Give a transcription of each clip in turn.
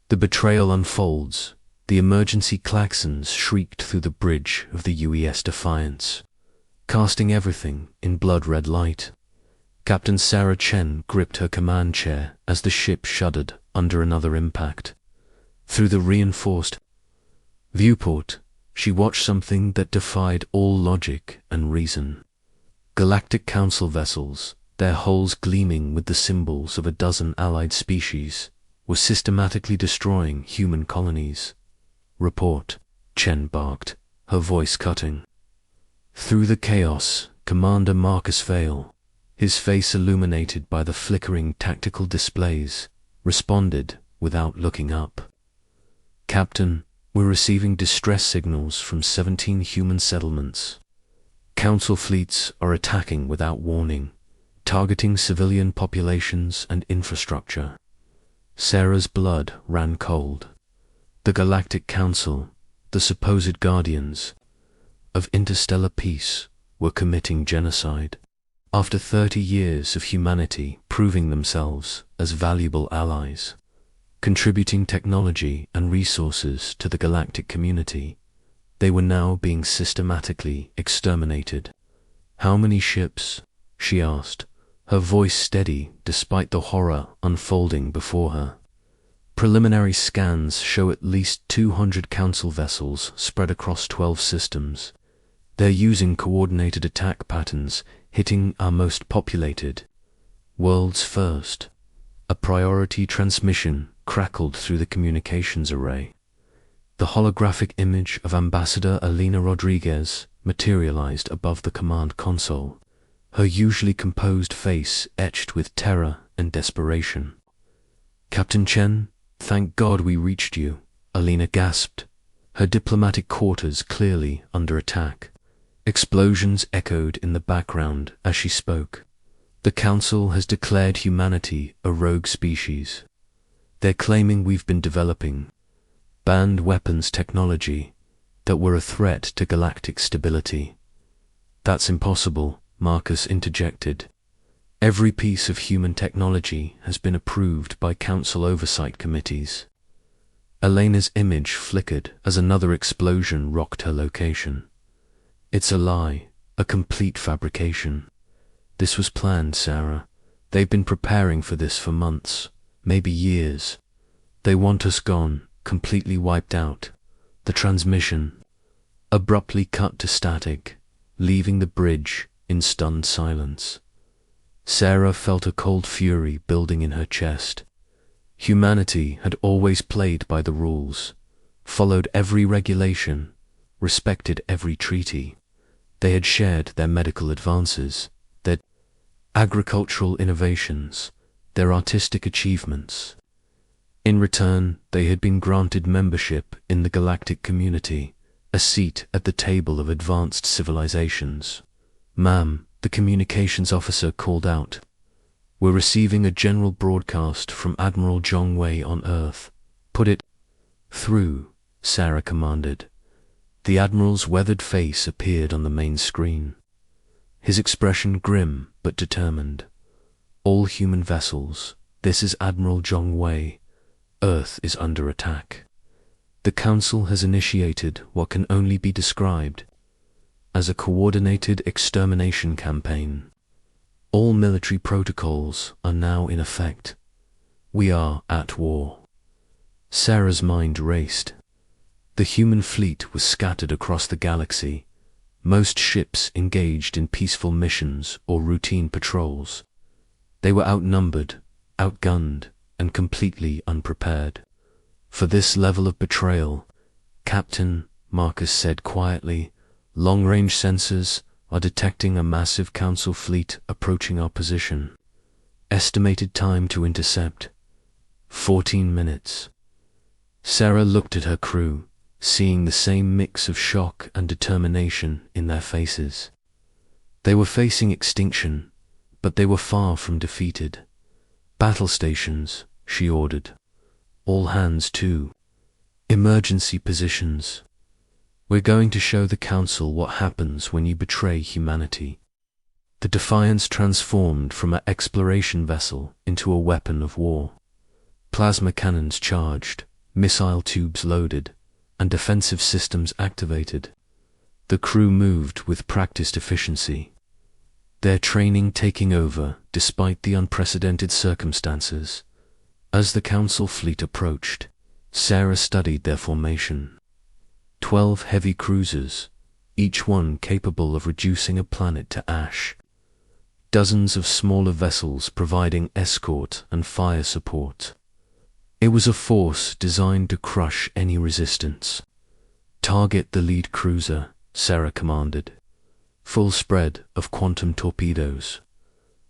The betrayal unfolds. The emergency klaxons shrieked through the bridge of the UES Defiance, casting everything in blood-red light. Captain Sarah Chen gripped her command chair as the ship shuddered under another impact. Through the reinforced viewport, she watched something that defied all logic and reason. Galactic Council vessels, their hulls gleaming with the symbols of a dozen allied species, were systematically destroying human colonies. "Report," Chen barked, her voice cutting. Through the chaos, Commander Marcus Vale, his face illuminated by the flickering tactical displays, responded without looking up. "Captain, we're receiving distress signals from 17 human settlements. Council fleets are attacking without warning, targeting civilian populations and infrastructure." Sarah's blood ran cold. The Galactic Council, the supposed guardians of interstellar peace, were committing genocide. After 30 years of humanity proving themselves as valuable allies, contributing technology and resources to the galactic community, they were now being systematically exterminated. "How many ships?" she asked, her voice steady despite the horror unfolding before her. "Preliminary scans show at least 200 Council vessels spread across 12 systems. They're using coordinated attack patterns, hitting our most populated worlds first." A priority transmission crackled through the communications array. The holographic image of Ambassador Alina Rodriguez materialized above the command console, her usually composed face etched with terror and desperation. "Captain Chen, thank God we reached you," Alina gasped, her diplomatic quarters clearly under attack. Explosions echoed in the background as she spoke. "The Council has declared humanity a rogue species. They're claiming we've been developing banned weapons technology that were a threat to galactic stability." "That's impossible," Marcus interjected. "Every piece of human technology has been approved by Council oversight committees." Elena's image flickered as another explosion rocked her location. "It's a lie, a complete fabrication. This was planned, Sarah. They've been preparing for this for months, maybe years. They want us gone, completely wiped out." The transmission abruptly cut to static, leaving the bridge in stunned silence. Sarah felt a cold fury building in her chest. Humanity had always played by the rules, followed every regulation, respected every treaty. They had shared their medical advances, their agricultural innovations, their artistic achievements. In return, they had been granted membership in the galactic community, a seat at the table of advanced civilizations. "Ma'am," the communications officer called out, "we're receiving a general broadcast from Admiral Zhong Wei on Earth. Put it through," Sarah commanded. The Admiral's weathered face appeared on the main screen, his expression grim but determined. "All human vessels, this is Admiral Zhong Wei. Earth is under attack. The Council has initiated what can only be described as a coordinated extermination campaign. All military protocols are now in effect. We are at war." Sarah's mind raced. The human fleet was scattered across the galaxy, most ships engaged in peaceful missions or routine patrols. They were outnumbered, outgunned, and completely unprepared. "For this level of betrayal, Captain," Marcus said quietly, "long-range sensors are detecting a massive Council fleet approaching our position. Estimated time to intercept, 14 minutes. Sarah looked at her crew, seeing the same mix of shock and determination in their faces. They were facing extinction, but they were far from defeated. "Battle stations," she ordered. "All hands to emergency positions. We're going to show the Council what happens when you betray humanity." The Defiance transformed from an exploration vessel into a weapon of war. Plasma cannons charged, missile tubes loaded, and defensive systems activated. The crew moved with practiced efficiency, their training taking over despite the unprecedented circumstances. As the Council fleet approached, Sarah studied their formation. 12 heavy cruisers, each one capable of reducing a planet to ash. Dozens of smaller vessels providing escort and fire support. It was a force designed to crush any resistance. Target the lead cruiser, Sarah commanded. Full spread of quantum torpedoes.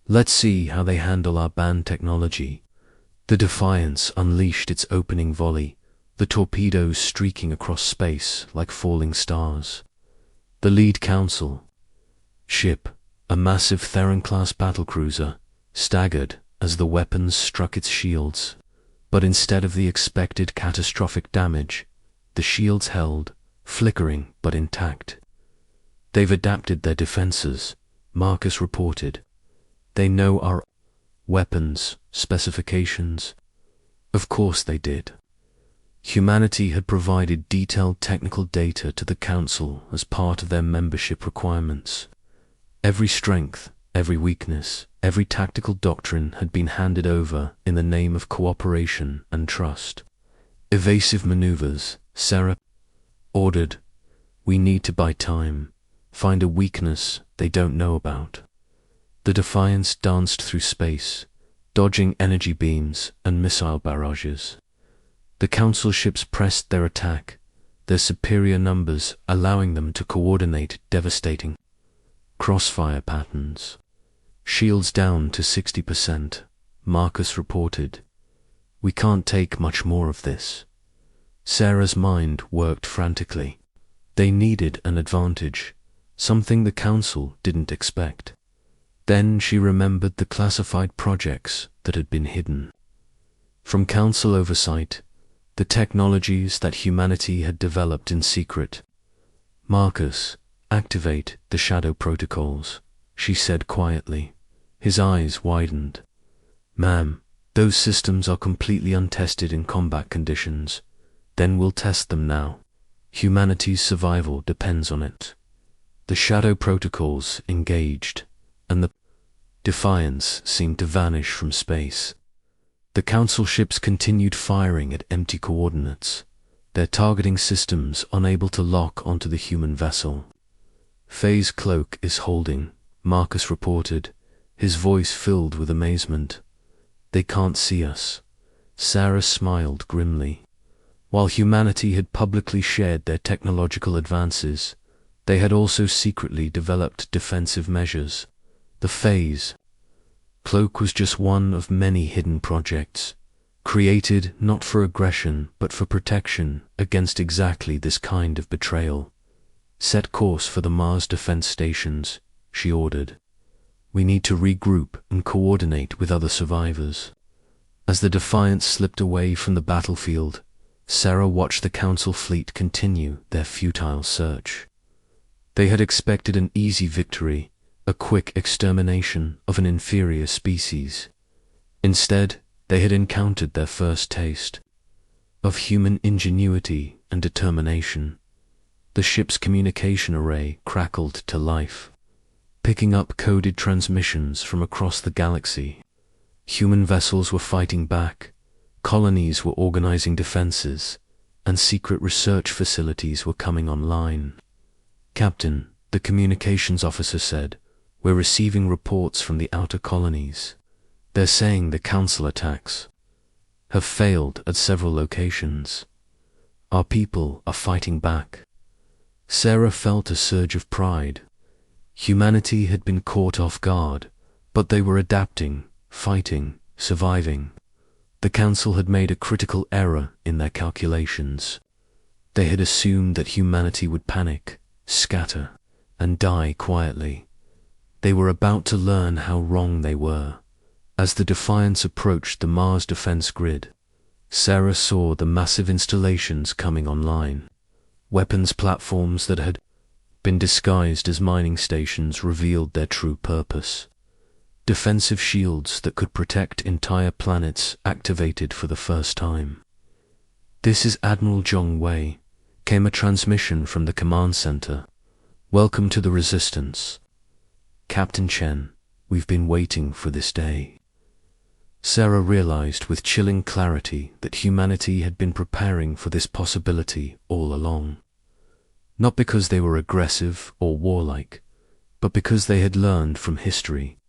Let's see how they handle our banned technology. The Defiance unleashed its opening volley, the torpedoes streaking across space like falling stars. The lead Council ship, a massive Theron-class battlecruiser, staggered as the weapons struck its shields. But instead of the expected catastrophic damage, the shields held, flickering but intact. They've adapted their defenses, Marcus reported. They know our weapons, specifications. Of course they did. Humanity had provided detailed technical data to the Council as part of their membership requirements. Every strength, every weakness, every tactical doctrine had been handed over in the name of cooperation and trust. Evasive maneuvers, Sarah ordered. We need to buy time, find a weakness they don't know about. The Defiance danced through space, dodging energy beams and missile barrages. The Council ships pressed their attack, their superior numbers allowing them to coordinate devastating crossfire patterns. Shields down to 60%, Marcus reported. We can't take much more of this. Sarah's mind worked frantically. They needed an advantage, something the Council didn't expect. Then she remembered the classified projects that had been hidden. From Council oversight, the technologies that humanity had developed in secret. Marcus, activate the shadow protocols, she said quietly. His eyes widened. Ma'am, those systems are completely untested in combat conditions. Then we'll test them now. Humanity's survival depends on it. The shadow protocols engaged, and the Defiance seemed to vanish from space. The Council ships continued firing at empty coordinates, their targeting systems unable to lock onto the human vessel. Phase cloak is holding, Marcus reported, his voice filled with amazement. They can't see us. Sarah smiled grimly. While humanity had publicly shared their technological advances, they had also secretly developed defensive measures. The phase cloak was just one of many hidden projects, created not for aggression but for protection against exactly this kind of betrayal. Set course for the Mars defense stations, she ordered. We need to regroup and coordinate with other survivors. As the Defiance slipped away from the battlefield, Sarah watched the Council fleet continue their futile search. They had expected an easy victory, a quick extermination of an inferior species. Instead, they had encountered their first taste of human ingenuity and determination. The ship's communication array crackled to life, picking up coded transmissions from across the galaxy. Human vessels were fighting back, colonies were organizing defenses, and secret research facilities were coming online. Captain, the communications officer said, we're receiving reports from the outer colonies. They're saying the Council attacks have failed at several locations. Our people are fighting back. Sarah felt a surge of pride. Humanity had been caught off guard, but they were adapting, fighting, surviving. The Council had made a critical error in their calculations. They had assumed that humanity would panic, scatter, and die quietly. They were about to learn how wrong they were. As the Defiance approached the Mars defense grid, Sarah saw the massive installations coming online. Weapons platforms that had been disguised as mining stations revealed their true purpose. Defensive shields that could protect entire planets activated for the first time. This is Admiral Zhong Wei, came a transmission from the command center. Welcome to the Resistance. Captain Chen, we've been waiting for this day. Sarah realized with chilling clarity that humanity had been preparing for this possibility all along. Not because they were aggressive or warlike, but because they had learned from history.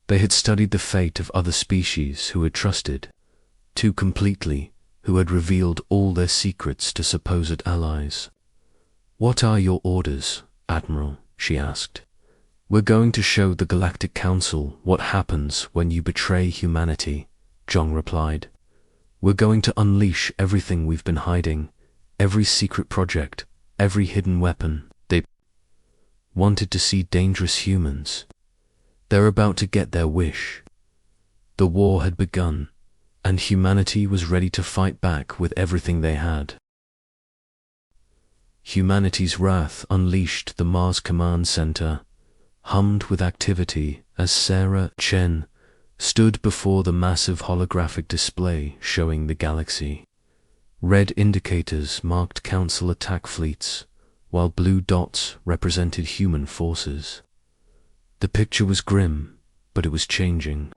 They had studied the fate of other species who had trusted, too completely, who had revealed all their secrets to supposed allies. "What are your orders, Admiral?" she asked. "We're going to show the Galactic Council what happens when you betray humanity," Zhong replied. "We're going to unleash everything we've been hiding, every secret project, every hidden weapon. They wanted to see dangerous humans. They're about to get their wish." The war had begun, and humanity was ready to fight back with everything they had. Humanity's wrath unleashed the Mars Command Center, hummed with activity as Sarah Chen stood before the massive holographic display showing the galaxy. Red indicators marked Council attack fleets, while blue dots represented human forces. The picture was grim, but it was changing.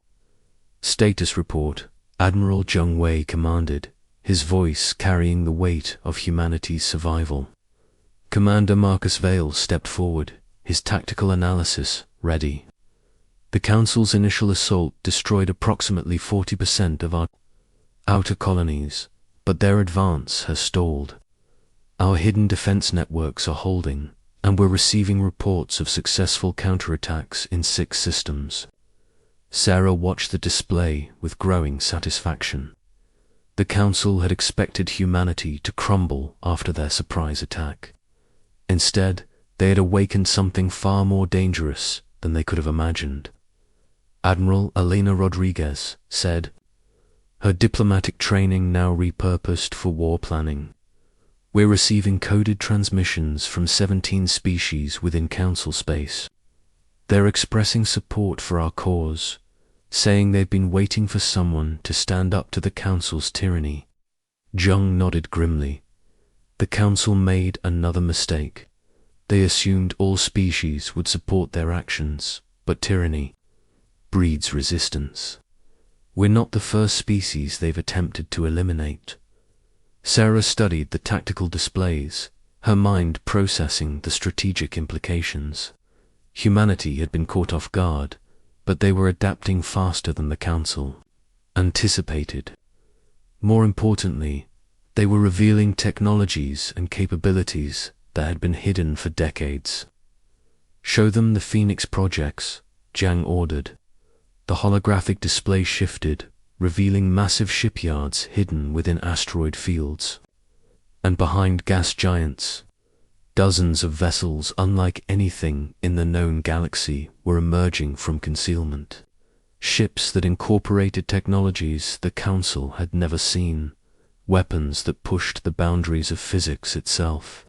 "Status report," Admiral Zhong Wei commanded, his voice carrying the weight of humanity's survival. Commander Marcus Vale stepped forward, his tactical analysis ready. "The Council's initial assault destroyed approximately 40% of our outer colonies, but their advance has stalled. Our hidden defense networks are holding, and we're receiving reports of successful counterattacks in 6 systems." Sarah watched the display with growing satisfaction. The Council had expected humanity to crumble after their surprise attack. Instead, they had awakened something far more dangerous than they could have imagined. Admiral Elena Rodriguez said, her diplomatic training now repurposed for war planning. "We're receiving coded transmissions from 17 species within Council space. They're expressing support for our cause, saying they've been waiting for someone to stand up to the Council's tyranny." Zhong nodded grimly. The Council made another mistake. They assumed all species would support their actions, but tyranny breeds resistance. "We're not the first species they've attempted to eliminate." Sarah studied the tactical displays, her mind processing the strategic implications. Humanity had been caught off guard, but they were adapting faster than the Council anticipated. More importantly, they were revealing technologies and capabilities that had been hidden for decades. "Show them the Phoenix projects," Zhang ordered. The holographic display shifted, revealing massive shipyards hidden within asteroid fields. And behind gas giants, dozens of vessels unlike anything in the known galaxy were emerging from concealment. Ships that incorporated technologies the Council had never seen, weapons that pushed the boundaries of physics itself.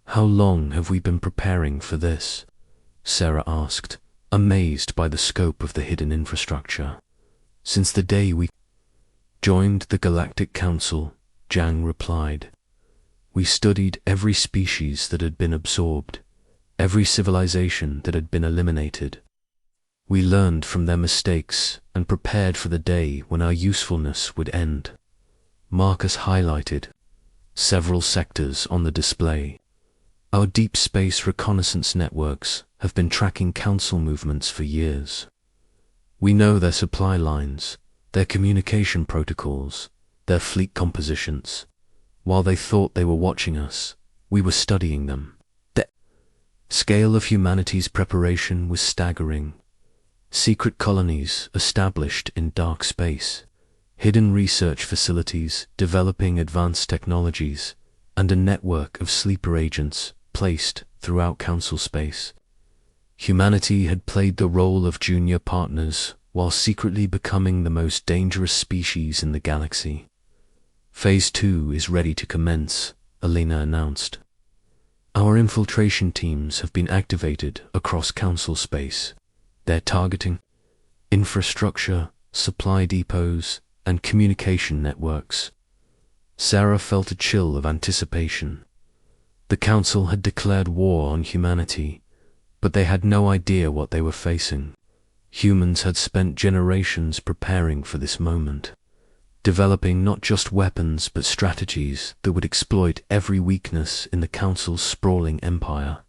"How long have we been preparing for this?" Sarah asked, amazed by the scope of the hidden infrastructure. "Since the day we joined the Galactic Council," Zhang replied. "We studied every species that had been absorbed, every civilization that had been eliminated. We learned from their mistakes and prepared for the day when our usefulness would end." Marcus highlighted several sectors on the display. "Our deep space reconnaissance networks have been tracking Council movements for years. We know their supply lines, their communication protocols, their fleet compositions. While they thought they were watching us, we were studying them." The scale of humanity's preparation was staggering. Secret colonies established in dark space, hidden research facilities developing advanced technologies, and a network of sleeper agents placed throughout Council space. Humanity had played the role of junior partners while secretly becoming the most dangerous species in the galaxy. "Phase 2 is ready to commence," Elena announced. "Our infiltration teams have been activated across Council space. They're targeting infrastructure, supply depots, and communication networks." Sarah felt a chill of anticipation. The Council had declared war on humanity, but they had no idea what they were facing. Humans had spent generations preparing for this moment, developing not just weapons but strategies that would exploit every weakness in the Council's sprawling empire.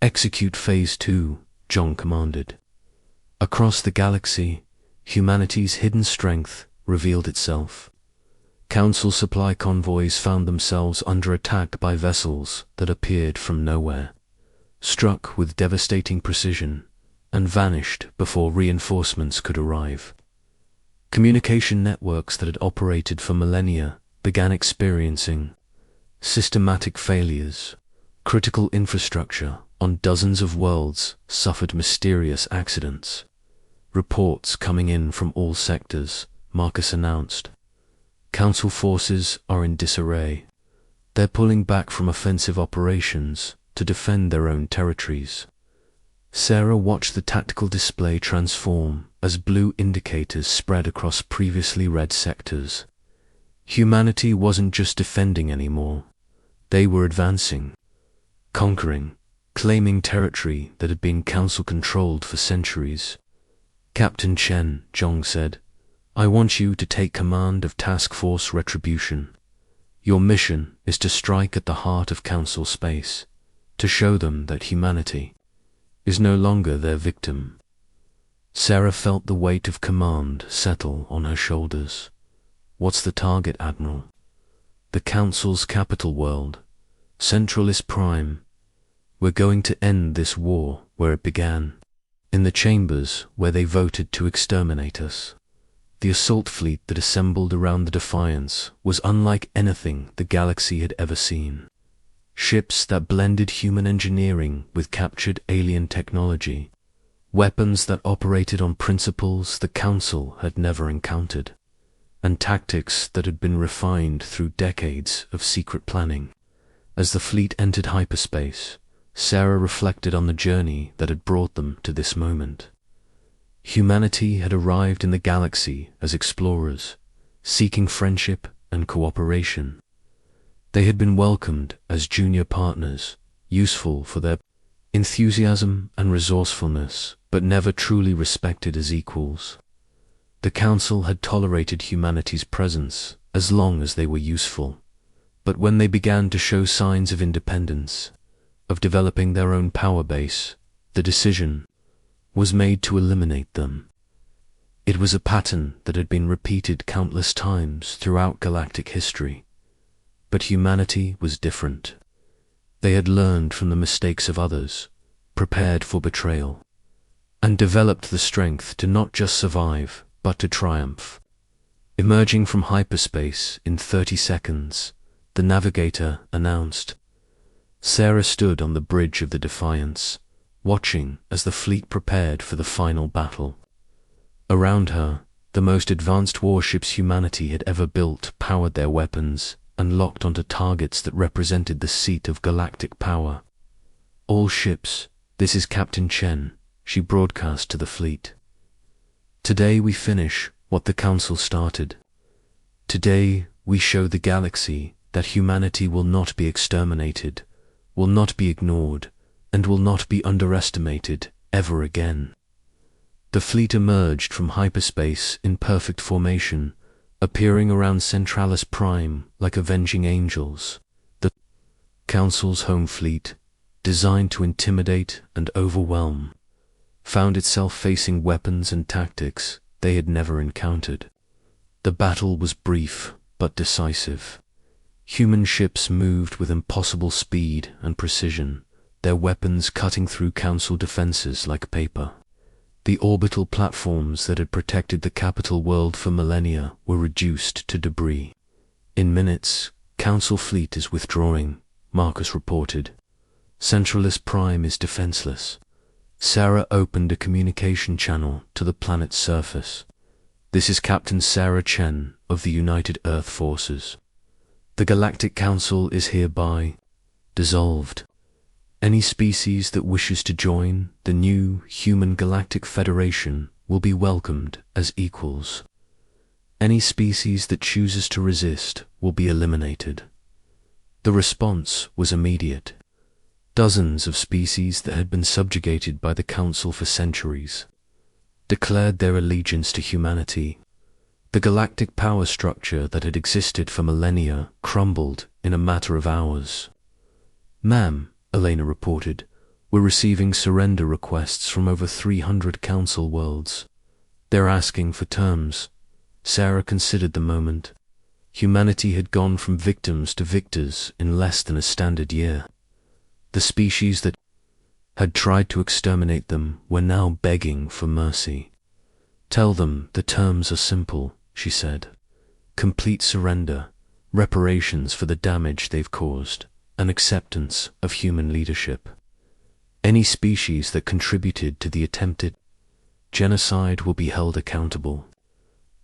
Execute Phase 2, John commanded. Across the galaxy, humanity's hidden strength revealed itself. Council supply convoys found themselves under attack by vessels that appeared from nowhere, struck with devastating precision, and vanished before reinforcements could arrive. Communication networks that had operated for millennia began experiencing systematic failures. Critical infrastructure on dozens of worlds suffered mysterious accidents. Reports coming in from all sectors, Marcus announced. Council forces are in disarray. They're pulling back from offensive operations to defend their own territories. Sarah watched the tactical display transform as blue indicators spread across previously red sectors. Humanity wasn't just defending anymore. They were advancing, conquering, claiming territory that had been Council-controlled for centuries. Captain Chen, Zhong said, I want you to take command of Task Force Retribution. Your mission is to strike at the heart of Council space, to show them that humanity is no longer their victim. Sarah felt the weight of command settle on her shoulders. What's the target, Admiral? The Council's capital world, Centralis Prime. We're going to end this war where it began, in the chambers where they voted to exterminate us. The assault fleet that assembled around the Defiance was unlike anything the galaxy had ever seen. Ships that blended human engineering with captured alien technology, weapons that operated on principles the Council had never encountered, and tactics that had been refined through decades of secret planning. As the fleet entered hyperspace, Sarah reflected on the journey that had brought them to this moment. Humanity had arrived in the galaxy as explorers, seeking friendship and cooperation. They had been welcomed as junior partners, useful for their enthusiasm and resourcefulness, but never truly respected as equals. The Council had tolerated humanity's presence as long as they were useful, but when they began to show signs of independence, of developing their own power base, the decision was made to eliminate them. It was a pattern that had been repeated countless times throughout galactic history. But humanity was different. They had learned from the mistakes of others, prepared for betrayal, and developed the strength to not just survive, but to triumph. Emerging from hyperspace in 30 seconds, the navigator announced. Sarah stood on the bridge of the Defiance, watching as the fleet prepared for the final battle. Around her, the most advanced warships humanity had ever built powered their weapons and locked onto targets that represented the seat of galactic power. All ships, this is Captain Chen, she broadcast to the fleet. Today we finish what the Council started. Today we show the galaxy that humanity will not be exterminated, will not be ignored, and will not be underestimated ever again. The fleet emerged from hyperspace in perfect formation, appearing around Centralis Prime like avenging angels. The Council's home fleet, designed to intimidate and overwhelm, found itself facing weapons and tactics they had never encountered. The battle was brief but decisive. Human ships moved with impossible speed and precision, their weapons cutting through Council defenses like paper. The orbital platforms that had protected the capital world for millennia were reduced to debris. In minutes, Council fleet is withdrawing, Marcus reported. Centralis Prime is defenseless. Sarah opened a communication channel to the planet's surface. This is Captain Sarah Chen of the United Earth Forces. The Galactic Council is hereby dissolved. Any species that wishes to join the new Human Galactic Federation will be welcomed as equals. Any species that chooses to resist will be eliminated. The response was immediate. Dozens of species that had been subjugated by the Council for centuries declared their allegiance to humanity. The galactic power structure that had existed for millennia crumbled in a matter of hours. "Ma'am," Elena reported, "we're receiving surrender requests from over 300 Council worlds. They're asking for terms." Sarah considered the moment. Humanity had gone from victims to victors in less than a standard year. The species that had tried to exterminate them were now begging for mercy. "Tell them the terms are simple," she said. "Complete surrender, reparations for the damage they've caused, and acceptance of human leadership. Any species that contributed to the attempted genocide will be held accountable."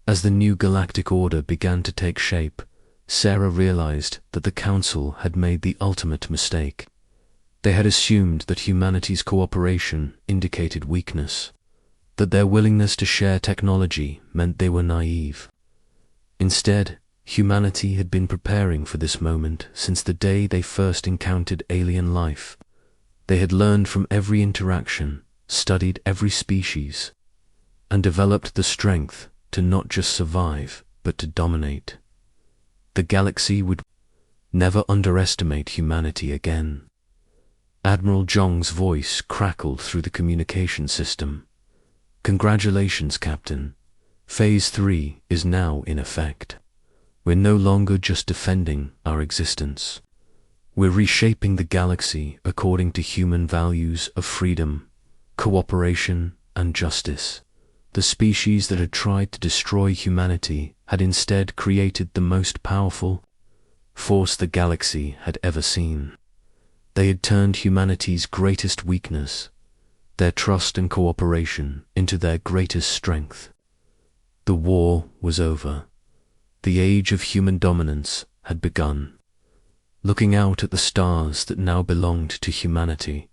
As the new galactic order began to take shape, Sarah realized that the Council had made the ultimate mistake. They had assumed that humanity's cooperation indicated weakness, that their willingness to share technology meant they were naive. Instead, humanity had been preparing for this moment since the day they first encountered alien life. They had learned from every interaction, studied every species, and developed the strength to not just survive, but to dominate. The galaxy would never underestimate humanity again. Admiral Zhong's voice crackled through the communication system. "Congratulations, Captain. Phase 3 is now in effect. We're no longer just defending our existence. We're reshaping the galaxy according to human values of freedom, cooperation, and justice." The species that had tried to destroy humanity had instead created the most powerful force the galaxy had ever seen. They had turned humanity's greatest weakness, their trust and cooperation, into their greatest strength. The war was over. The age of human dominance had begun. Looking out at the stars that now belonged to humanity,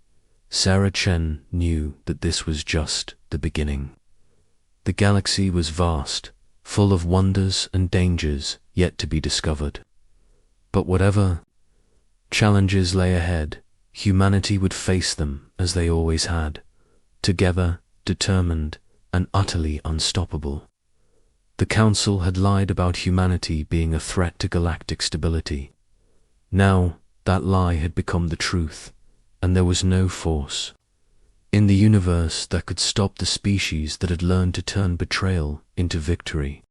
Sarah Chen knew that this was just the beginning. The galaxy was vast, full of wonders and dangers yet to be discovered. But whatever challenges lay ahead, humanity would face them as they always had, together, determined, and utterly unstoppable. The Council had lied about humanity being a threat to galactic stability. Now, that lie had become the truth, and there was no force in the universe that could stop the species that had learned to turn betrayal into victory.